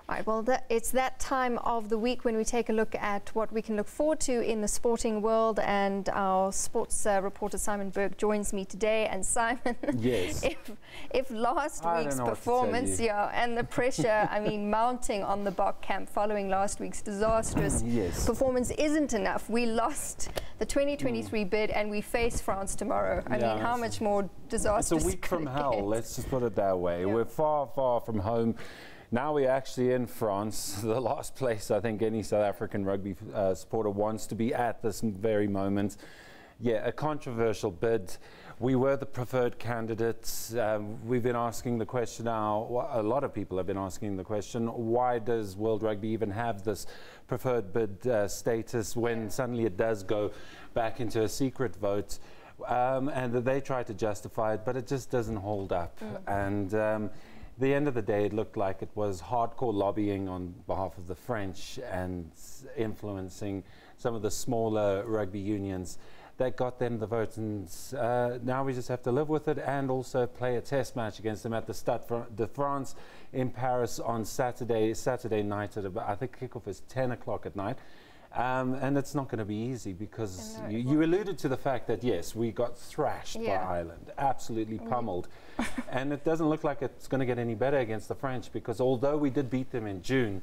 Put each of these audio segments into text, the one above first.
Right, well, it's that time of the week when we take a look at what we can look forward to in the sporting world, and our sports reporter Simorn Burke joins me today. And Simon, yes, if last week's performance, and the pressure, I mean, mounting on the Bok camp following last week's disastrous performance isn't enough. We lost the 2023 bid, and we face France tomorrow. I mean, how much more disastrous? It's a week from hell. Let's just put it that way. We're far, far from home. Now we're actually in France, the last place I think any South African rugby supporter wants to be at this very moment. Yeah, a controversial bid. We were the preferred candidates. We've been asking the question now, a lot of people have been asking the question, why does World Rugby even have this preferred bid status when suddenly it does go back into a secret vote? And they try to justify it, but it just doesn't hold up. And the end of the day, it looked like it was hardcore lobbying on behalf of the French and influencing some of the smaller rugby unions that got them the vote. And now we just have to live with it and also play a test match against them at the Stade de France in Paris on Saturday night at about, I think kickoff is 10 o'clock at night. And it's not going to be easy because you alluded to the fact that, yes, we got thrashed by Ireland, absolutely pummeled. And it doesn't look like it's going to get any better against the French, because although we did beat them in June,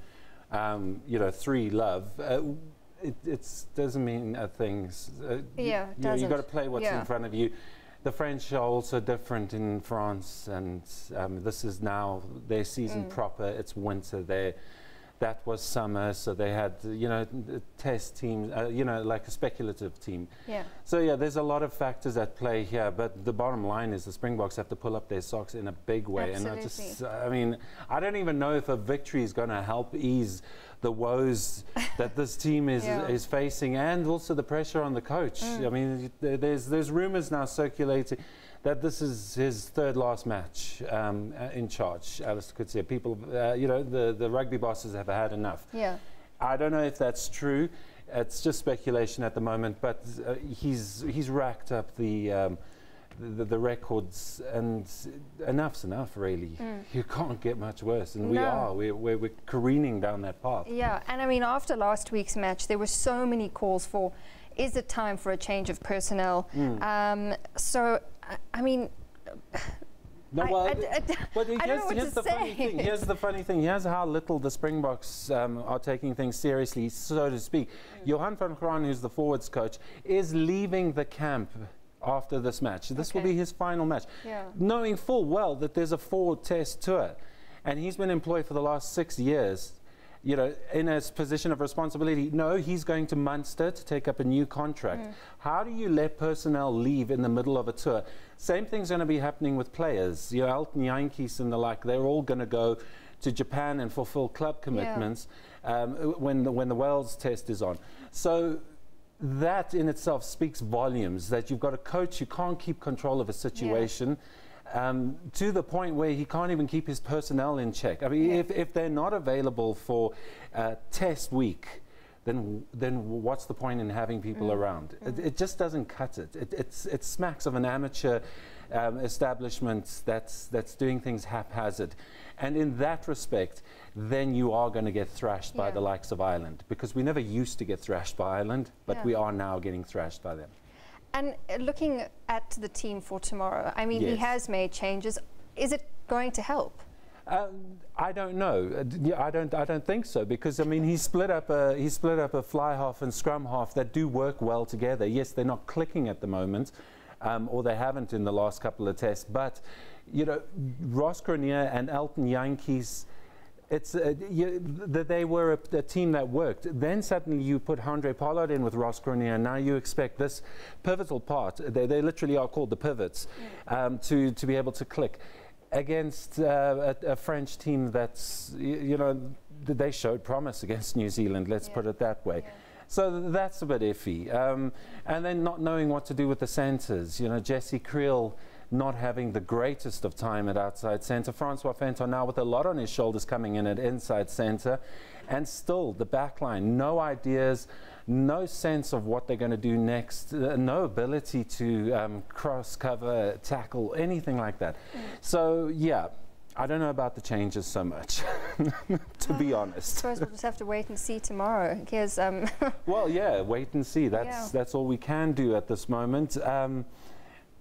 you know, 3-0, it doesn't mean things. You've got to play what's in front of you. The French are also different in France, and this is now their season proper. It's winter there. That was summer, so they had, you know, test teams, you know, like a speculative team. So yeah, there's a lot of factors at play here, but the bottom line is the Springboks have to pull up their socks in a big way. Absolutely. And I mean, I don't even know if a victory is going to help ease the woes that this team is facing, and also the pressure on the coach. I mean, there's rumors now circulating that this is his third last match in charge. Alistair could say people, you know, the rugby bosses have had enough. I don't know if that's true. It's just speculation at the moment, but he's racked up the records, and enough's enough, really. You can't get much worse, and we're careening down that path. Yeah, and I mean, after last week's match, there were so many calls for, is it time for a change of personnel? So, I mean, no, well, here's the funny thing. Here's how little the Springboks are taking things seriously, so to speak. Johan van Graan, who's the forwards coach, is leaving the camp after this match. This will be his final match, knowing full well that there's a 4-test tour, and he's been employed for the last 6 years, you know, in his position of responsibility. No, he's going to Munster to take up a new contract. How do you let personnel leave in the middle of a tour? Same thing's going to be happening with players. You know, Elton Yankees and the like, they're all going to go to Japan and fulfill club commitments when the Wales test is on. So that in itself speaks volumes, that you've got a coach who can't keep control of a situation, to the point where he can't even keep his personnel in check. I mean, if they're not available for test week, then what's the point in having people around? It just doesn't cut it. It smacks of an amateur establishment that's doing things haphazard. And in that respect, then you are going to get thrashed by the likes of Ireland, because we never used to get thrashed by Ireland, but we are now getting thrashed by them. And looking at the team for tomorrow, I mean, he has made changes. Is it going to help? I don't know. I don't think so, because I mean, he split up a fly half and scrum half that do work well together. Yes, they're not clicking at the moment, or they haven't in the last couple of tests. But you know, Ross Cronje and Elton Yankees, they were a team that worked. Then suddenly you put Andre Pollard in with Ross Cronje, and now you expect this pivotal part, they literally are called the pivots, to be able to click against a French team that's, you know, they showed promise against New Zealand, let's put it that way. So that's a bit iffy. And then not knowing what to do with the centres. You know, Jesse Creel not having the greatest of time at outside centre. Francois Fenton now with a lot on his shoulders coming in at inside centre. And still, the back line, no ideas, no sense of what they're going to do next, no ability to cross, cover, tackle, anything like that. So, yeah, I don't know about the changes so much, to be honest. I suppose we'll just have to wait and see tomorrow. Here's, well, yeah, wait and see. That's all we can do at this moment.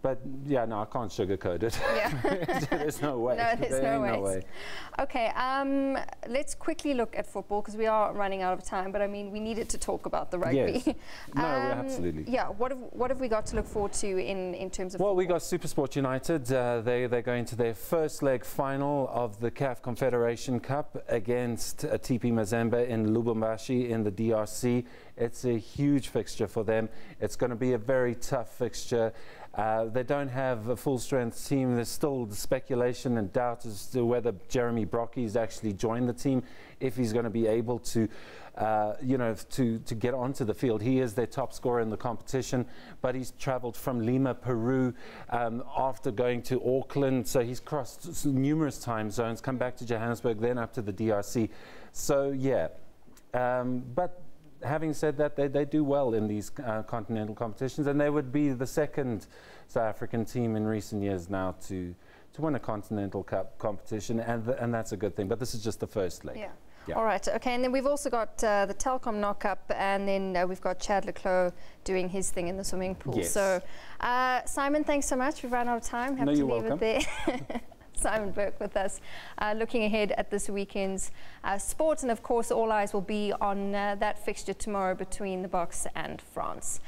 But yeah, no, I can't sugarcoat it. Yeah. There's no way. No, there's no way. Okay, let's quickly look at football because we are running out of time. But I mean, we needed to talk about the rugby. Yes. No, absolutely. Yeah. What have we got to look forward to in terms of? Well, football? we got SuperSport United. They're going to their first leg final of the CAF Confederation Cup against TP Mazembe in Lubumbashi in the DRC. It's a huge fixture for them. It's going to be a very tough fixture. They don't have a full-strength team. There's still speculation and doubt as to whether Jeremy Brockie's actually joined the team, if he's going to be able to, to get onto the field. He is their top scorer in the competition, but he's travelled from Lima, Peru, after going to Auckland. So he's crossed numerous time zones, come back to Johannesburg, then up to the DRC. So yeah, but having said that, they do well in these continental competitions, and they would be the second South African team in recent years now to win a continental cup competition, and that's a good thing. But this is just the first leg. Yeah. Yeah. All right. Okay. And then we've also got the Telkom knock-up, and then we've got Chad Leclos doing his thing in the swimming pool. Yes. So, Simon, thanks so much. We've run out of time. Have to leave it there. Simon Burke with us, looking ahead at this weekend's sport, and of course all eyes will be on that fixture tomorrow between the Boks and France.